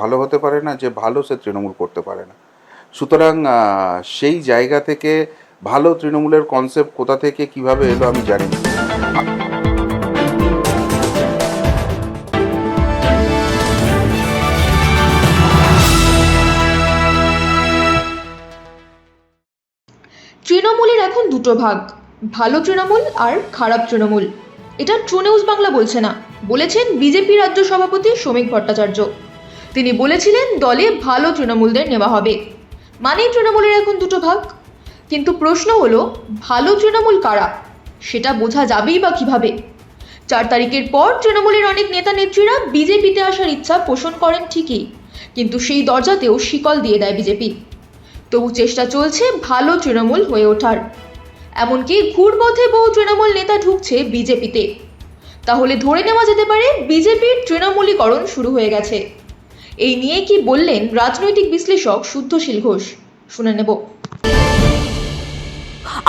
ভালো হতে পারে না, যে ভালো সে তৃণমূল করতে পারে না। সুতরাং সেই জায়গা থেকে ভালো তৃণমূলের কনসেপ্ট কোথা থেকে কিভাবে এলো আমি জানি না। তৃণমূলের এখন দুটো ভাগ, ভালো তৃণমূল আর খারাপ তৃণমূল। এটা ট্রু নিউজ বাংলা বলছে না, বলেছেন বিজেপি রাজ্য সভাপতি শ্রমিক ভট্টাচার্য। তিনি বলেছিলেন দলে ভালো তৃণমূলদের নেওয়া হবে, মানেই তৃণমূলের এখন দুটো ভাগ। কিন্তু প্রশ্ন হলো, ভালো তৃণমূল কারা সেটা বোঝা যাবেই বা কিভাবে? 4 তারিখের পর তৃণমূলের অনেক নেতা নেত্রীরা বিজেপিতে আসার ইচ্ছা পোষণ করেন ঠিকই, কিন্তু সেই দরজাতেও শিকল দিয়ে দেয় বিজেপি। তবু চেষ্টা চলছে ভালো তৃণমূল হয়ে ওঠার, এমনকি ঘুরপথে বহু তৃণমূল নেতা ঢুকছে বিজেপিতে। তাহলে ধরে নেওয়া যেতে পারে বিজেপির তৃণমূলীকরণ শুরু হয়ে গেছে। এই নিয়ে কি বললেন রাজনৈতিক বিশ্লেষক শুদ্ধশীল ঘোষ, শুনে নেব।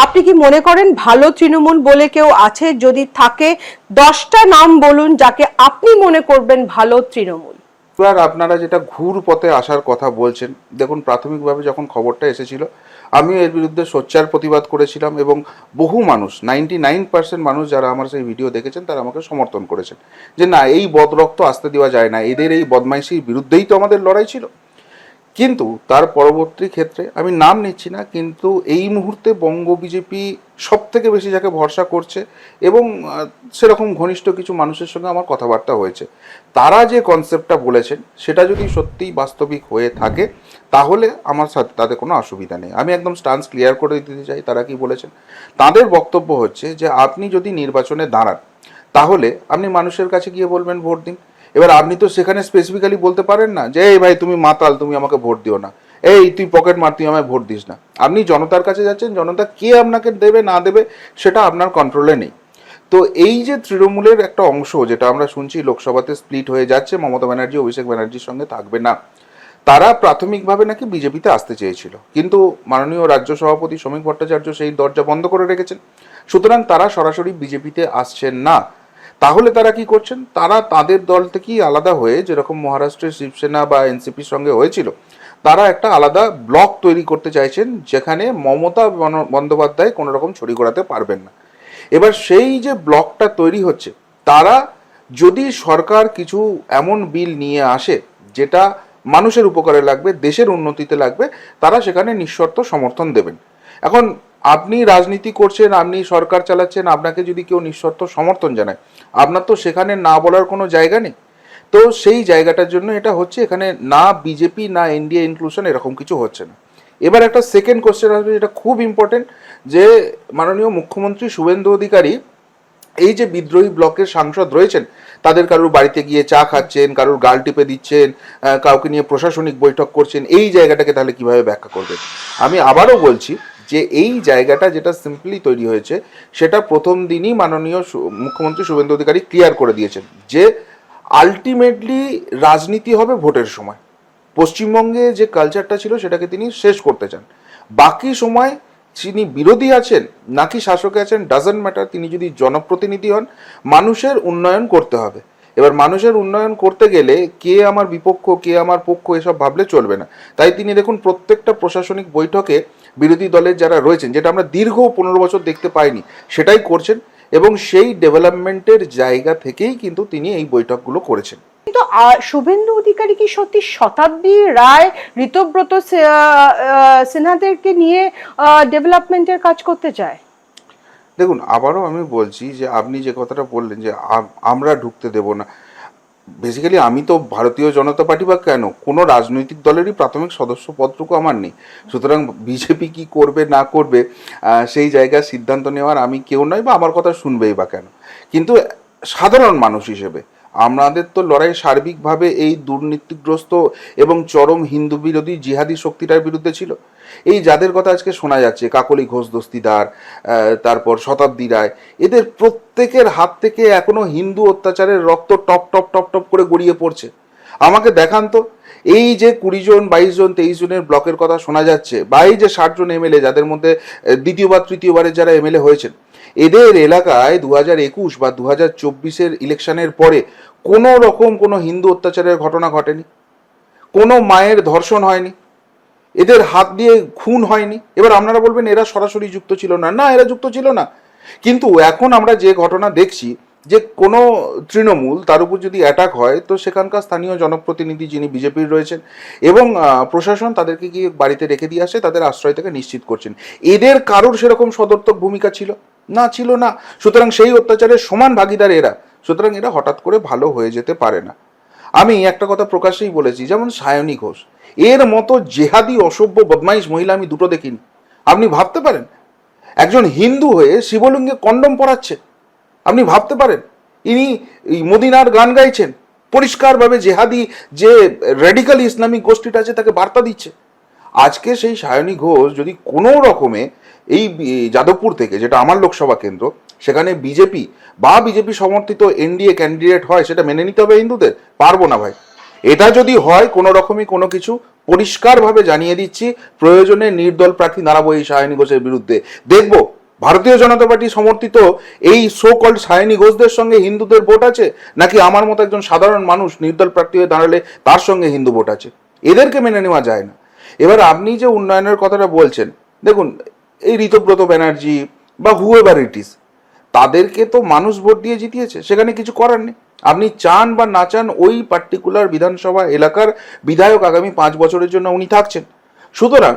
আপনি কি মনে করেন ভালো তৃণমূল বলে কেউ আছে? যদি থাকে 10টা নাম বলুন যাকে আপনি মনে করবেন ভালো তৃণমূল। এবার আপনারা যেটা ঘুর পথে আসার কথা বলছেন, দেখুন প্রাথমিকভাবে যখন খবরটা এসেছিল আমিও এর বিরুদ্ধে সোচ্চার প্রতিবাদ করেছিলাম, এবং বহু মানুষ 99% মানুষ যারা আমার সেই ভিডিও দেখেছেন তারা আমাকে সমর্থন করেছেন যে না, এই বদরক্ত আসতে দেওয়া যায় না, এদের এই বদমাইশির বিরুদ্ধেই তো আমাদের লড়াই ছিল। কিন্তু তার পরবর্তী ক্ষেত্রে আমি নাম নিচ্ছি না, কিন্তু এই মুহূর্তে বঙ্গ বিজেপি সব থেকে বেশি যাকে ভরসা করছে, এবং সেরকম ঘনিষ্ঠ কিছু মানুষের সঙ্গে আমার কথাবার্তা হয়েছে, তারা যে কনসেপ্টটা বলেছেন সেটা যদি সত্যিই বাস্তবিক হয়ে থাকে তাহলে আমার সাথে তাদের কোনো অসুবিধা নেই। আমি একদম স্টান্স ক্লিয়ার করে দিতে চাই তারা কি বলেছেন। তাদের বক্তব্য হচ্ছে যে আপনি যদি নির্বাচনে দাঁড়ান তাহলে আপনি মানুষের কাছে গিয়ে বলবেন ভোট দিন। এবার আপনি তো সেখানে স্পেসিফিক্যালি বলতে পারেন না যে এই ভাই তুমি মাতাল, তুমি আমাকে ভোট দিও না, এই তুই পকেট মার, তুই আমায় ভোট দিস না। আপনি জনতার কাছে যাচ্ছেন, জনতা কে আপনাকে দেবে না দেবে সেটা আপনার কন্ট্রোলে নেই। তো এই যে তৃণমূলের একটা অংশ যেটা আমরা শুনছি লোকসভাতে স্প্লিট হয়ে যাচ্ছে, মমতা ব্যানার্জি অভিষেক ব্যানার্জির সঙ্গে থাকবে না, তারা প্রাথমিকভাবে নাকি বিজেপিতে আসতে চেয়েছিল, কিন্তু মাননীয় রাজ্য সভাপতি শ্রমিক ভট্টাচার্য সেই দরজা বন্ধ করে রেখেছেন। সুতরাং তারা সরাসরি বিজেপিতে আসছেন না। তাহলে তারা কি করছেন, তারা তাদের দল থেকেই আলাদা হয়ে, যেরকম মহারাষ্ট্রের শিবসেনা বা এনসিপির সঙ্গে হয়েছিল, তারা একটা আলাদা ব্লক তৈরি করতে চাইছেন যেখানে মমতা বন্দ্যোপাধ্যায় কোনো রকম ছড়ি ঘোরাতে পারবেন না। এবার সেই যে ব্লকটা তৈরি হচ্ছে, তারা যদি সরকার কিছু এমন বিল নিয়ে আসে যেটা মানুষের উপকারে লাগবে, দেশের উন্নতিতে লাগবে, তারা সেখানে নিঃশর্ত সমর্থন দেবেন। এখন আপনি রাজনীতি করছেন, আপনি সরকার চালাচ্ছেন, আপনাকে যদি কেউ নিঃশর্ত সমর্থন জানায়, আপনার তো সেখানে না বলার কোনো জায়গা নেই। তো সেই জায়গাটার জন্য এটা হচ্ছে, এখানে না বিজেপি না এনডিএ ইনক্লুশন এরকম কিছু হচ্ছে না। এবার একটা সেকেন্ড কোশ্চেন আসবে যেটা খুব ইম্পর্টেন্ট, যে মাননীয় মুখ্যমন্ত্রী শুভেন্দু অধিকারী এই যে বিদ্রোহী ব্লকের সাংসদ রয়েছেন, তাদের কারোর বাড়িতে গিয়ে চা খাচ্ছেন, কারোর গাল টিপে দিচ্ছেন, কাউকে নিয়ে প্রশাসনিক বৈঠক করছেন, এই জায়গাটাকে তাহলে কিভাবে ব্যাখ্যা করবেন? আমি আবারও বলছি যে এই জায়গাটা যেটা সিম্পলি তৈরি হয়েছে, সেটা প্রথম দিনই মাননীয় মুখ্যমন্ত্রী শুভেন্দু অধিকারী ক্লিয়ার করে দিয়েছেন যে আলটিমেটলি রাজনীতি হবে ভোটের সময়। পশ্চিমবঙ্গে যে কালচারটা ছিল সেটাকে তিনি শেষ করতে চান। বাকি সময় তিনি বিরোধী আছেন নাকি শাসকে আছেন ডাজন্ট ম্যাটার, তিনি যদি জনপ্রতিনিধি হন, মানুষের উন্নয়ন করতে হবে। এবার মানুষের উন্নয়ন করতে গেলে কে আমার বিপক্ষ কে আমার পক্ষ এসব ভাবলে চলবে না। তাই তিনি দেখুন প্রত্যেকটা প্রশাসনিক বৈঠকে বিরোধী দলের যারা রয়েছেন, যেটা আমরা দীর্ঘ 15 বছর দেখতে পাইনি, সেটাই করছেন, এবং সেই ডেভেলপমেন্টের জায়গা থেকেই কিন্তু তিনি এই বৈঠকগুলো করেছেন। কিন্তু শুভেন্দু অধিকারী কি সত্যি শতাব্দী রায়, ঋতব্রত সিনহাদেরকে নিয়ে ডেভেলপমেন্টের কাজ করতে চায়? দেখুন আবারও আমি বলছি যে আপনি যে কথাটা বললেন যে আমরা ঢুকতে দেব না, বেসিক্যালি আমি তো ভারতীয় জনতা পার্টি বা কেন কোনো রাজনৈতিক দলেরই প্রাথমিক সদস্য পদটুকু আমার নেই। সুতরাং বিজেপি কি করবে না করবে সেই জায়গায় সিদ্ধান্ত নেওয়ার আমি কেউ নয়, বা আমার কথা শুনবেই বা কেন। কিন্তু সাধারণ মানুষ হিসেবে আমাদের তো লড়াই সার্বিকভাবে এই দুর্নীতিগ্রস্ত এবং চরম হিন্দু বিরোধী জিহাদি শক্তিটার বিরুদ্ধে ছিল। এই যাদের কথা আজকে শোনা যাচ্ছে, কাকলি ঘোষ দস্তিদার, তারপর শতাব্দী রায়, এদের প্রত্যেকের হাত থেকে এখনো হিন্দু অত্যাচারের রক্ত টপ টপ টপ টপ করে গড়িয়ে পড়ছে। আমাকে দেখান তো, এই যে 20 জন 22 জন 23 জনের ব্লকের কথা শোনা যাচ্ছে, বা এই যে 60 জন এমএলএ যাদের মধ্যে দ্বিতীয়বার তৃতীয়বারের যারা এমএলএ হয়েছেন, এদের এলাকায় 2021 বা 2024-এর ইলেকশনের পরে কোনো রকম কোনো হিন্দু অত্যাচারের ঘটনা ঘটেনি। কোনো মায়ের ধর্ষণ হয়নি, এদের হাত দিয়ে খুন হয়নি। এবার আপনারা বলবেন এরা সরাসরি যুক্ত ছিল না, না এরা যুক্ত ছিল না। কিন্তু এখন আমরা যে ঘটনা দেখছি যে কোনো তৃণমূল তার উপর যদি অ্যাটাক হয় তো সেখানকার স্থানীয় জনপ্রতিনিধি যিনি বিজেপির রয়েছেন এবং প্রশাসন তাদেরকে গিয়ে বাড়িতে রেখে দিয়ে আসে, তাদের আশ্রয় থেকে নিশ্চিত করছেন। এদের কারোর সেরকম সদর্থক ভূমিকা ছিল না, ছিল না। সুতরাং সেই অত্যাচারের সমান ভাগিদার এরা, সুতরাং এরা হঠাৎ করে ভালো হয়ে যেতে পারে না। আমি একটা কথা প্রকাশ্যেই বলেছি, যেমন সায়নী ঘোষ, এর মতো জেহাদি অসভ্য বদমাইশ মহিলা আমি দুটো দেখিনি। আপনি ভাবতে পারেন একজন হিন্দু হয়ে শিবলিঙ্গে কন্ডম পরাচ্ছে? আপনি ভাবতে পারেন ইনি মদিনার গান গাইছেন? পরিষ্কারভাবে জেহাদি যে রেডিক্যাল ইসলামিক গোষ্ঠীটা আছে তাকে বার্তা দিচ্ছে। আজকে সেই সায়নী ঘোষ যদি কোনো রকমে এই যাদবপুর থেকে, যেটা আমার লোকসভা কেন্দ্র, সেখানে বিজেপি বা বিজেপি সমর্থিত এনডিএ ক্যান্ডিডেট হয়, সেটা মেনে নিতে হবে হিন্দুদের? পারবো না ভাই। এটা যদি হয় কোনো রকমই কোনো কিছু, পরিষ্কারভাবে জানিয়ে দিচ্ছি, প্রয়োজনে নির্দল প্রার্থী দাঁড়াবো এই সায়নী ঘোষের বিরুদ্ধে। দেখবো ভারতীয় জনতা পার্টি সমর্থিত এই সো কল্ড সায়নী ঘোষদের সঙ্গে হিন্দুদের ভোট আছে, নাকি আমার মতো একজন সাধারণ মানুষ নির্দল প্রার্থী হয়ে দাঁড়ালে তার সঙ্গে হিন্দু ভোট আছে। এদেরকে মেনে নেওয়া যায় না। এবার আপনি যে উন্নয়নের কথাটা বলছেন, দেখুন এই ঋতব্রত ব্যানার্জি বা হুএভার ইট ইজ, তাদেরকে তো মানুষ ভোট দিয়ে জিতিয়েছে, সেখানে কিছু করার নেই। আপনি চান বা না চান ওই পার্টিকুলার বিধানসভা এলাকার বিধায়ক আগামী 5 বছরের জন্য উনি থাকছেন। সুতরাং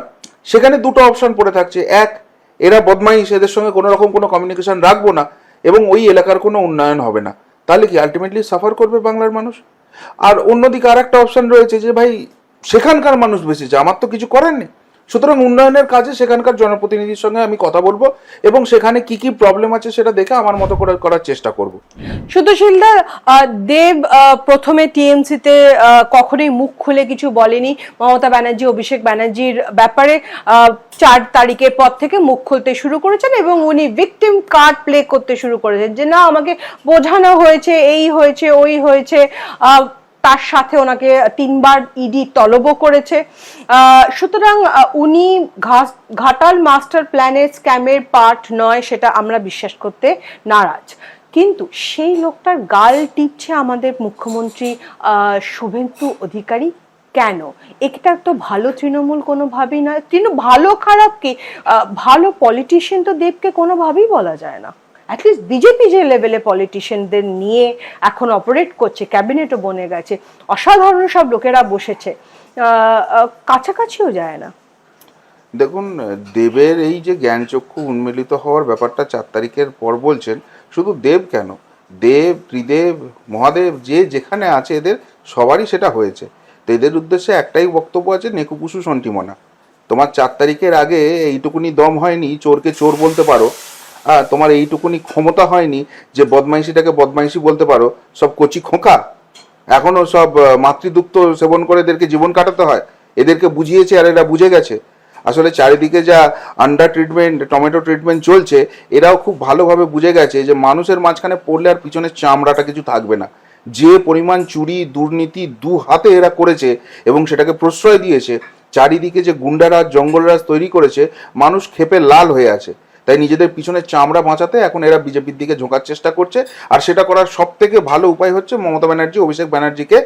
সেখানে দুটো অপশন পড়ে থাকছে, এক এরা বদমাইশ, এদের সঙ্গে কোনো রকম কোনো কমিউনিকেশন রাখবো না এবং ওই এলাকার কোনো উন্নয়ন হবে না, তাহলে কি আলটিমেটলি সাফার করবে বাংলার মানুষ। আর অন্যদিকে আর একটা অপশন রয়েছে যে ভাই সেখানকার মানুষ বেঁচেছে, আমার তো কিছু করার নেই, সুতরাং উন্নয়নের কাজে সেখানকার জনপ্রতিনিধির সঙ্গে আমি কথা বলবো এবং সেখানে কি কি প্রবলেম আছে সেটা দেখে আমার মতো করে করার চেষ্টা করব। সুতোশীলদা, দেব প্রথমে টিএমসিতে কখনোই মুখ খুলে কিছু বলেনি। মমতা ব্যানার্জি, অভিষেক ব্যানার্জির ব্যাপারে 4 তারিখের পর থেকে মুখ খুলতে শুরু করেছেন এবং উনি ভিকটিম কার্ড প্লে করতে শুরু করেছেন যে না আমাকে বোঝানো হয়েছে, এই হয়েছে, ওই হয়েছে। তার সাথে ওনাকে 3 বার ইডি তলবও করেছে। সুতরাং উনি ঘাটাল মাস্টার প্ল্যানের স্ক্যামের পার্ট নয়, সেটা আমরা বিশ্বাস করতে নারাজ। কিন্তু সেই লোকটার গাল টিপছে আমাদের মুখ্যমন্ত্রী শুভেন্দু অধিকারী কেন? এটা তো ভালো তৃণমূল কোনোভাবেই নয়। ভালো খারাপ কি, ভালো পলিটিশিয়ান তো দেবকে কোনোভাবেই বলা যায় না। অ্যাটলিস্ট বিজেপি যে লেভেলে পলিটিশিয়ানদের নিয়ে এখন অপারেট করছে, ক্যাবিনেটও বনে গেছে, অসাধারণ সব লোকেরা বসেছে, কাছাকাছিও যায় না। দেখুন দেবের এই যে জ্ঞানচক্ষু উন্মিলিত হওয়ার ব্যাপারটা 4 তারিখের পর বলছেন, শুধু দেব কেন, দেব, ত্রিদেব, মহাদেব যে যেখানে আছে এদের সবারই সেটা হয়েছে। তো এদের উদ্দেশ্যে একটাই বক্তব্য আছে, নেকুপুসু সন্টিমনা। তোমার 4 তারিখের আগে এইটুকুনি দম হয়নি চোরকে চোর বলতে পারো, তোমার এইটুকুনি ক্ষমতা হয়নি যে বদমাইশিটাকে বদমাইশি বলতে পারো। সব কচি খোঁকা, এখনো সব মাতৃদুগ্ধ সেবন করে এদেরকে জীবন কাটাতে হয়। এদেরকে বুঝিয়েছে আর এরা বুঝে গেছে। আসলে চারিদিকে যা আন্ডার ট্রিটমেন্ট, টমেটো ট্রিটমেন্ট চলছে, এরাও খুব ভালোভাবে বুঝে গেছে যে মানুষের মাঝখানে পড়লে আর পিছনের চামড়াটা কিছু থাকবে না। যে পরিমাণ চুরি দুর্নীতি 2 হাতে এরা করেছে এবং সেটাকে প্রশ্রয় দিয়েছে, চারিদিকে যে গুন্ডারাজ জঙ্গলরাজ তৈরি করেছে, মানুষ ক্ষেপে লাল হয়ে আছে। তাই নিজেদের পিছনের চামড়া বাঁচাতে এখন এরা বিজেপির দিকে ঝোঁকার চেষ্টা করছে। আর সেটা করার সব থেকে ভালো উপায় হচ্ছে মমতা ব্যানার্জি, অভিষেক ব্যানার্জিকে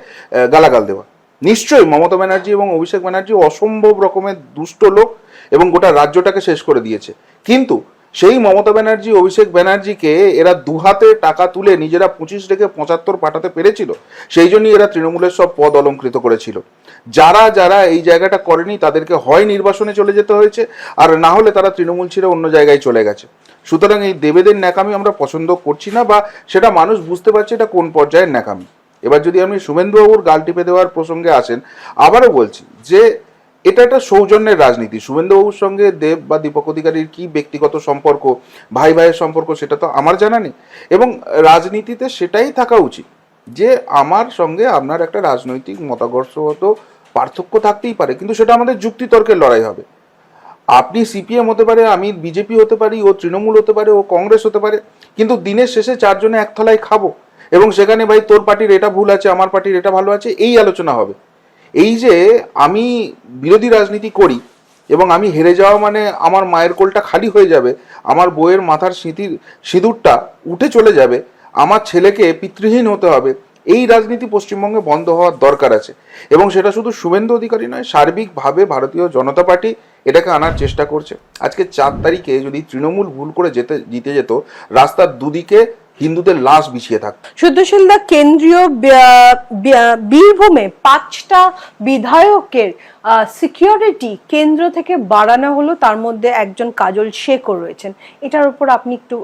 গালাগাল দেওয়া। নিশ্চয়ই মমতা ব্যানার্জি এবং অভিষেক ব্যানার্জি অসম্ভব রকমের দুষ্ট লোক এবং গোটা রাজ্যটাকে শেষ করে দিয়েছে, কিন্তু সেই মমতা ব্যানার্জি, অভিষেক ব্যানার্জিকে এরা 2 হাতে টাকা তুলে নিজেরা 25 রেখে 75 পাঠাতে পেরেছিল। সেই জন্যই এরা তৃণমূলের সব পদ অলঙ্কৃত করেছিল। যারা যারা এই জায়গাটা করেনি তাদেরকে হয় নির্বাসনে চলে যেতে হয়েছে, আর না হলে তারা তৃণমূল ছেড়ে অন্য জায়গায় চলে গেছে। সুতরাং এই দেবেদের ন্যাকামি আমরা পছন্দ করছি না, বা সেটা মানুষ বুঝতে পারছে এটা কোন পর্যায়ের ন্যাকামি। এবার যদি আপনি শুভেন্দুবাবুর গাল টিপে দেওয়ার প্রসঙ্গে আসেন, আবারও বলছি যে এটা একটা সৌজন্যের রাজনীতি। শুভেন্দুবাবুর সঙ্গে দেব বা দীপক অধিকারীর কি ব্যক্তিগত সম্পর্ক, ভাই ভাইয়ের সম্পর্ক, সেটা তো আমার জানা নেই। এবং রাজনীতিতে সেটাই থাকা উচিত যে আমার সঙ্গে আপনার একটা রাজনৈতিক মতাদর্শগত পার্থক্য থাকতেই পারে, কিন্তু সেটা আমাদের যুক্তিতর্কের লড়াই হবে। আপনি সিপিএম হতে পারে, আমি বিজেপি হতে পারি, ও তৃণমূল হতে পারে, ও কংগ্রেস হতে পারে, কিন্তু দিনের শেষে 4 জনে এক থালায় খাবো এবং সেখানে ভাই তোর পার্টির এটা ভুল আছে, আমার পার্টির এটা ভালো আছে, এই আলোচনা হবে। এই যে আমি বিরোধী রাজনীতি করি এবং আমি হেরে যাওয়া মানে আমার মায়ের কোলটা খালি হয়ে যাবে, আমার বউয়ের মাথার সিঁদুরটা উঠে চলে যাবে, আমার ছেলেকে পিতৃহীন হতে হবে, এই রাজনীতি পশ্চিমবঙ্গে বন্ধ হওয়ার দরকার আছে, এবং সেটা শুধু শুভেন্দু অধিকারী নয়, সার্বিকভাবে ভারতীয় জনতা পার্টি এটাকে আনার চেষ্টা করছে। আজকে 4 তারিখে যদি তৃণমূল ভুল করে জিতে যেত, রাস্তার দুদিকে হিন্দুদের লাশ বিছিয়ে থাকতো। শুদ্ধশীলদা, কেন্দ্রীয় বীরভূমে 5টা বিধায়কের সিকিউরিটি কেন্দ্র থেকে বাড়ানো হলো, তার মধ্যে একজন কাজল শেখও রয়েছেন। এটার উপর আপনি একটু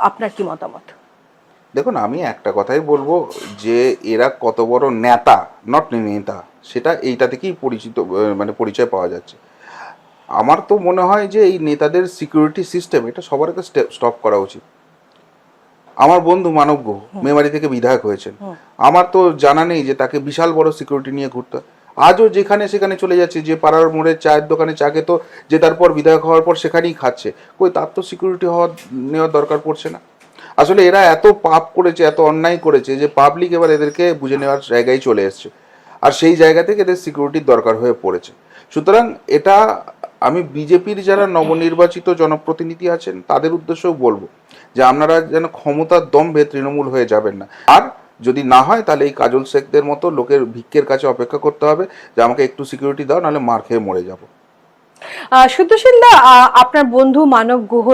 আপনার কি মতামত? দেখুন, আমি একটা কথাই বলবো যে এরা কত বড় নেতা, নট নেতা, সেটা এইটা থেকেই পরিচয় পাওয়া যাচ্ছে। আমার তো মনে হয় যে এই নেতাদের সিকিউরিটি সিস্টেম এটা সবার আগে স্টপ করা উচিত। আমার বন্ধু মানব গুহ মেমারি থেকে বিধায়ক হয়েছেন, আমার তো জানা নেই যে তাকে বিশাল বড় সিকিউরিটি নিয়ে ঘুরতে হয়। আজও যেখানে সেখানে চলে যাচ্ছে, যে পাড়ার মোড়ে চায়ের দোকানে চা খেত, যে তারপর বিধায়ক হওয়ার পর সেখানেই খাচ্ছে, কই তার তো সিকিউরিটি নেওয়ার দরকার পড়ছে না। আসলে এরা এত পাপ করেছে, এত অন্যায় করেছে যে পাবলিক এবার এদেরকে বুঝে নেওয়ার জায়গায় চলে এসছে, আর সেই জায়গা থেকে এদের সিকিউরিটির দরকার হয়ে পড়েছে। সুতরাং এটা আমি বিজেপির যারা নবনির্বাচিত জনপ্রতিনিধি আছেন তাদের উদ্দেশ্যেও বলবো যে আপনারা যেন ক্ষমতার দম্ভে তৃণমূল হয়ে যাবেন না, আর যদি না হয় তাহলে এই কাজল শেখদের মতো লোকের ভিক্ষের কাছে অপেক্ষা করতে হবে যে আমাকে একটু সিকিউরিটি দাও, নাহলে মার খেয়ে মরে যাবো। শুদ্ধশীলদা, আপনার বন্ধু মানব গুহ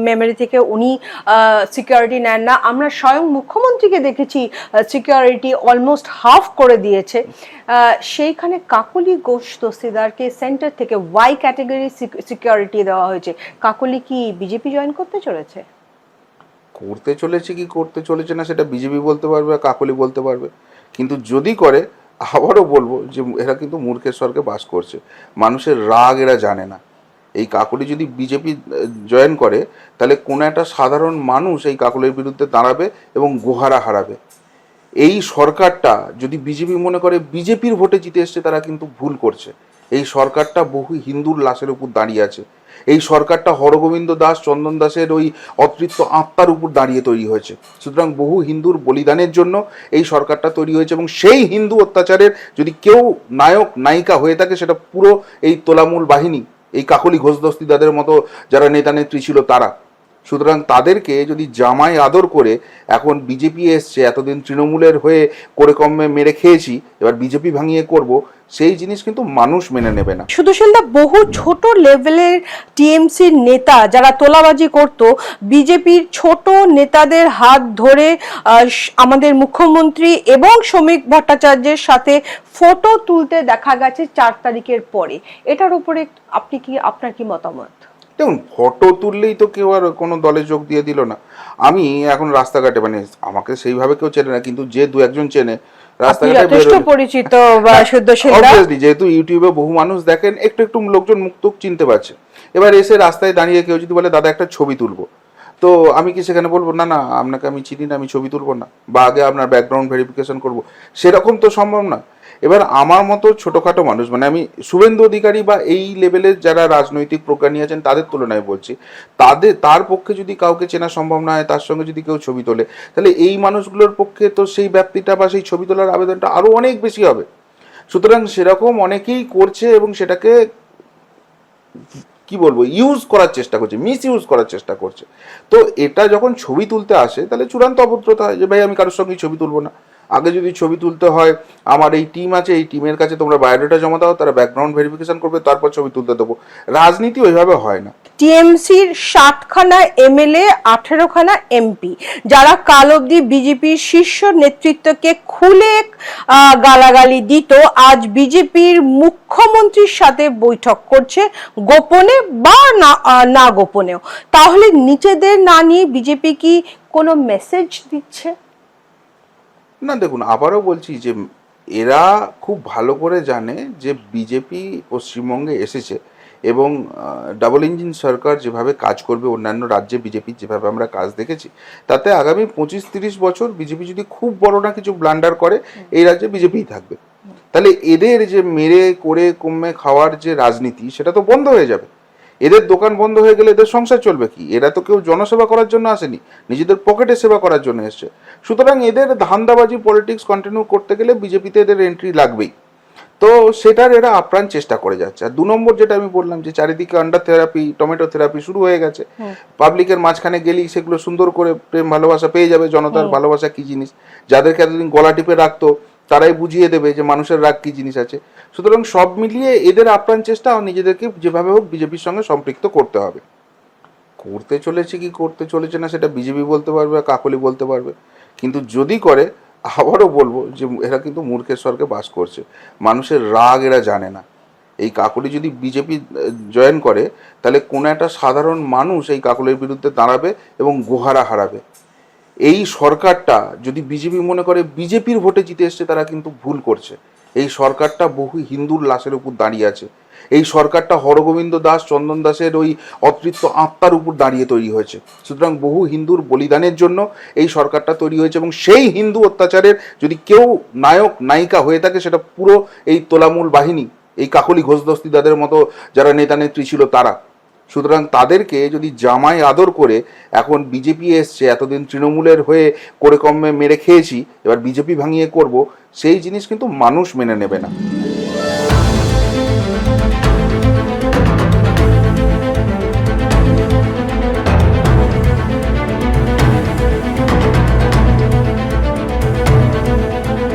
মেমরি থেকে উনি সিকিউরিটি নেন না, আমরা স্বয়ং মুখ্যমন্ত্রীকে দেখেছি সিকিউরিটি অলমোস্ট হাফ করে দিয়েছে। সেইখানে কাকলি ঘোষ দস্তিদারকে সেন্টার থেকে ওয়াই ক্যাটাগরি সিকিউরিটি দেওয়া হয়েছে। কাকলি কি বিজেপি জয়েন করতে চলেছে? করতে চলেছে কি করতে চলেছে না সেটা বিজেপি বলতে পারবে, কাকলি বলতে পারবে, কিন্তু যদি করে, আবারও বলবো যে এরা কিন্তু মূর্খের স্বর্গে বাস করছে। মানুষের রাগ এরা জানে না। এই কাকলি যদি বিজেপি জয়েন করে তাহলে কোনো একটা সাধারণ মানুষ এই কাকলির বিরুদ্ধে দাঁড়াবে এবং গোহারা হারাবে। এই সরকারটা যদি বিজেপি মনে করে বিজেপির ভোটে জিতে এসছে, তারা কিন্তু ভুল করছে। এই সরকারটা বহু হিন্দুর লাশের উপর দাঁড়িয়ে আছে। এই সরকারটা হরগোবিন্দ দাস, চন্দন দাসের ওই অতৃপ্ত আত্মার উপর দাঁড়িয়ে তৈরি হয়েছে। সুতরাং বহু হিন্দুর বলিদানের জন্য এই সরকারটা তৈরি হয়েছে, এবং সেই হিন্দু অত্যাচারের যদি কেউ নায়ক নায়িকা হয়ে থাকে সেটা পুরো এই তোলামূল বাহিনী, এই কাকলি ঘোষ দস্তিদারদের মতো যারা নেতা নেত্রী ছিল তারা। সুতরাং তাদেরকে যদি জামাই আদর করে এখন বিজেপি এসছে, এতদিন তৃণমূলের হয়ে করে কমে মেরে খেয়েছি, এবার বিজেপি ভাঙিয়ে করব, সেই জিনিস কিন্তু মানুষ মেনে নেবে না। শুদ্ধশীলদা, বহু ছোট লেভেলের টিএমসির নেতা যারা তোলাবাজি করত, বিজেপির ছোট নেতাদের হাত ধরে আমাদের মুখ্যমন্ত্রী এবং শ্রমিক ভট্টাচার্যের সাথে ফটো তুলতে দেখা গেছে 4 তারিখের পরে। এটার উপরে আপনার কি মতামত? দেখুন, ফটো তুললেই তো কেউ আর কোনো দলে যোগ দিয়ে দিল না। আমি এখন রাস্তাঘাটে, মানে আমাকে সেইভাবে কেউ চেনে না, কিন্তু যে 2-1 চেনে রাস্তাঘাটে পরিচিত বা শুদ্ধশীলদা, যেহেতু ইউটিউবে বহু মানুষ দেখেন, একটু একটু লোকজন মুখ চিনতে পারছে। এবার এসে রাস্তায় দাঁড়িয়ে কেউ যদি বলে দাদা একটা ছবি তুলবো, তো আমি কি সেখানে বলবো না না আপনাকে আমি চিনি না, আমি ছবি তুলবো না, বা আগে আপনার ব্যাকগ্রাউন্ড ভেরিফিকেশন করবো? সেরকম তো সম্ভব না। এবার আমার মতো ছোটোখাটো মানুষ, মানে আমি শুভেন্দু অধিকারী বা এই লেভেলের যারা রাজনৈতিক প্রজ্ঞা নিয়ে আছেন তাদের তুলনায় বলছি, তার পক্ষে যদি কাউকে চেনা সম্ভব না হয়, তার সঙ্গে যদি কেউ ছবি তোলে, তাহলে এই মানুষগুলোর পক্ষে তো সেই ব্যাপ্তিটা বা সেই ছবি তোলার আবেদনটা আরও অনেক বেশি হবে। সুতরাং সেরকম অনেকেই করছে এবং সেটাকে কি বলবো, ইউজ করার চেষ্টা করছে, মিস ইউজ করার চেষ্টা করছে। তো এটা যখন ছবি তুলতে আসে তাহলে চূড়ান্ত অভদ্রতা হয় যে ভাই আমি কারোর সঙ্গেই ছবি তুলবো না। আগে যদি ছবি তুলতে হয়, আমার এই টিম আছে, এই টিমের কাছে তোমরা বায়োডাটা জমা দাও, তারা ব্যাকগ্রাউন্ড ভেরিফিকেশন করবে, তারপর ছবি তুলতে দেবো। রাজনীতি ওইভাবে হয় না। টিএমসির 60খানা এমএলএ, 18খানা এমপি, যারা কাল অবধি বিজেপির শীর্ষ নেতৃত্বকে খুলে গালাগালি দিত, আজ বিজেপির মুখ্যমন্ত্রীর সাথে বৈঠক করছে, গোপনে বা না গোপনেও। তাহলে নিচেদের না নিয়ে বিজেপি কি কোনো মেসেজ দিচ্ছে? না, দেখুন, আবারও বলছি যে এরা খুব ভালো করে জানে যে বিজেপি পশ্চিমবঙ্গে এসেছে, এবং ডাবল ইঞ্জিন সরকার যেভাবে কাজ করবে, অন্যান্য রাজ্যে বিজেপির যেভাবে আমরা কাজ দেখেছি, তাতে আগামী 25-30 বছর বিজেপি যদি খুব বড় না কিছু ব্লান্ডার করে, এই রাজ্যে বিজেপিই থাকবে। তাহলে এদের যে মেরে করে কমে খাওয়ার যে রাজনীতি, সেটা তো বন্ধ হয়ে যাবে। এদের দোকান বন্ধ হয়ে গেলে এদের সংসার চলবে কি? এরা তো কেউ জনসেবা করার জন্য আসেনি, নিজেদের পকেটে সেবা করার জন্য এসছে। সুতরাং এদের ধান্দাবাজি পলিটিক্স কন্টিনিউ করতে গেলে বিজেপিতে এদের এন্ট্রি লাগবেই। তো সেটার এরা আপ্রাণ চেষ্টা করে যাচ্ছে। আর 2 নম্বর যেটা আমি বললাম যে চারিদিকে আন্ডার থেরাপি, টমেটো থেরাপি শুরু হয়ে গেছে। পাবলিকের মাঝখানে গেলেই সেগুলো সুন্দর করে প্রেম ভালোবাসা পেয়ে যাবে, জনতার ভালোবাসা কি জিনিস। যাদেরকে এতদিন গলা টিপে রাখতো তারাই বুঝিয়ে দেবে যে মানুষের রাগ কি জিনিস আছে। সুতরাং সব মিলিয়ে এদের আপ্রাণ চেষ্টা নিজেদেরকে যেভাবে হোক বিজেপির সঙ্গে সম্পৃক্ত করতে হবে। করতে চলেছে কি করতে চলেছে না সেটা বিজেপি বলতে পারবে, কাকলি বলতে পারবে। কিন্তু যদি করে, আবারও বলবো যে এরা কিন্তু মূর্খের স্বর্গে বাস করছে। মানুষের রাগ এরা জানে না। এই কাকলি যদি বিজেপি জয়েন করে, তাহলে কোনো একটা সাধারণ মানুষ এই কাকলির বিরুদ্ধে দাঁড়াবে এবং গোহারা হারাবে। এই সরকারটা যদি বিজেপি মনে করে বিজেপির ভোটে জিতে এসছে, তারা কিন্তু ভুল করছে। এই সরকারটা বহু হিন্দুর লাশের উপর দাঁড়িয়ে আছে। এই সরকারটা হরগোবিন্দ দাস, চন্দন দাসের ওই অতৃপ্ত আত্মার উপর দাঁড়িয়ে তৈরি হয়েছে। সুতরাং বহু হিন্দুর বলিদানের জন্য এই সরকারটা তৈরি হয়েছে, এবং সেই হিন্দু অত্যাচারের যদি কেউ নায়ক নায়িকা হয়ে থাকে, সেটা পুরো এই তোলামূল বাহিনী, এই কাকলি ঘোষ দস্তিদাদের মতো যারা নেতা নেত্রী ছিল তারা। সুতরাং তাদেরকে যদি জামাই আদর করে এখন বিজেপি এসছে, এতদিন তৃণমূলের হয়ে করে কমে মেরে খেয়েছি, এবার বিজেপি ভাঙিয়ে করব, সেই জিনিস কিন্তু মানুষ মেনে নেবে না।